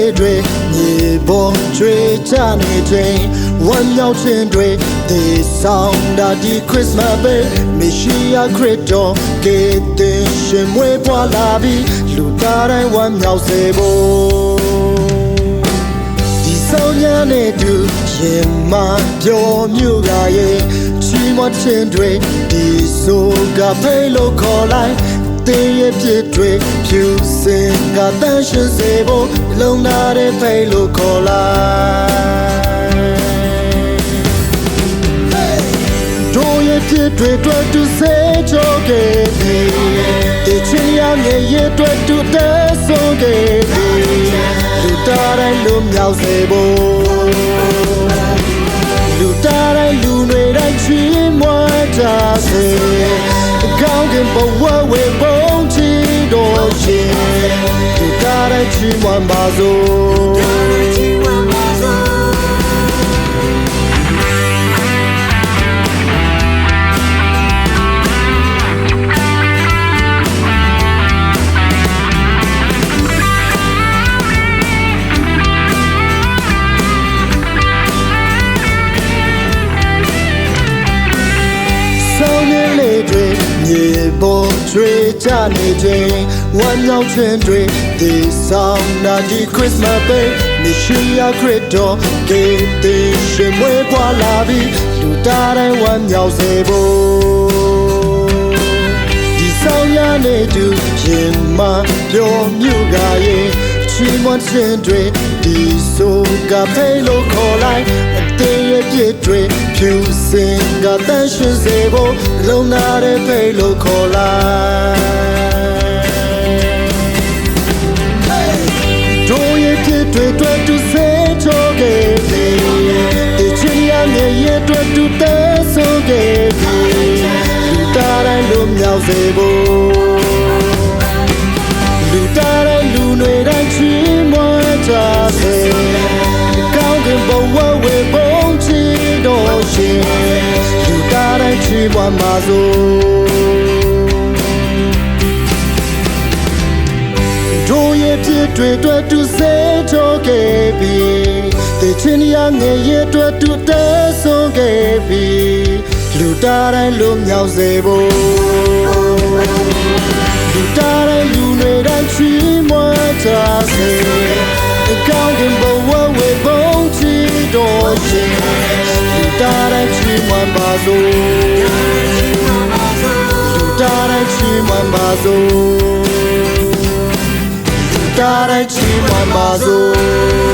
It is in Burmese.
လေးတွေမြေပေါ်ကျွေးချနေချိန်ဝမ်းမြောက်ခြင်းတွေဒီဆောင်တာဒီ Christmas ပဲမရှိယာခရစ်တော်ကေတင်ရှင်မွေးဖွားလာပြီးလူသားတိုင်းဝမ်းမြောက်စေဖို့ဒီဆောင်ရတဲ့သူရင်မပြောမြို့ကရဲ့ချီးမွမ်းခြင်းတွေဒီဆိုကဖိလို့ခေါ်လိုက်တင်းရဲ့ဖြစ်တွေဖြူစင်ကတန်းရှင်စေဖို့လုံနာတဲ့ဖိလို့ခေါ်လိုက်တို့ရဲ့ဖြစ်တွေတွေ့သူစေချောခဲ့ပြီဒီချင်ရငယ်ရဲ့တွေ့သူတဲ့ဆိုခဲ့ပြီလူသားတိုင်းလွတ်မြောက်စေဖို့လူသားတိုင်းလူတွေတိုင်းချီးမွမ်းကြစေကောင်းကင်ဘဝဝေပုံချီတော်ရှင်လူသားတိုင်းချီးမွမ်းပါစို့မြေပေါ်ကျွေးချနေချိန်ဝမ်းမြောက်ခြင်းတွေဒီဆောင်တာဒီ Christmas ပဲမရှိယာခရစ်တော်ကေတင်ရှင်မွေးဖွားလာပြီးလူသားတိုင်းဝမ်းမြောက်စေဖို့ဒီဆောင်ရနေသူရင်မပြောမြို့ကရဲ့ချီးမွမ်းခြင်းတွေဒီဆိုကဖိလို့ခေါ်လိုက်အသေးရဲ့ပြည့်တွေဖြူစင်ကတန်းရှင်စေဖို့လုံနာတဲ့ဖိလို့ခေါ်လိုက်တို့ရဲ့ပြည့်တွေတွေ့သူစေချောခဲ့ပြီဒီချင်ရငယ်ရဲ့တွေ့သူတဲ့ဆိုခဲ့ပြီလူသားတိုင်းလွတ်မြောက်စေဖို့လူသားတိုင်းလူတွေတိုင်းချီးမွမ်းကြစေကောင်းကင်ဘဝဝေပုံချီတော်ရှင်လူသားတိုင်းချီးမွမ်းပါစို့တို့ရဲ့ဖြစ်တွေတွေ့သူစေချောခဲ့ပြီတေချင်ရငယ်ရဲ့တွေ့သူတဲ့ဆုံးခဲ့ပြီလူသားတိုင်းလွတ်မြောက်စေဖို့လူသားတိုင်းလူတွေတိုင်းချီးမွမ်းကြစေကောင်းကင်ဘဝဝေပုံချီတော်ရှင်လူသားတိုင်းချီးမွမ်းပါစို့လူသားတိုင်းချီးမွမ်းပါစို့လူသားတိုင်းချီးမွမ်းပါစို့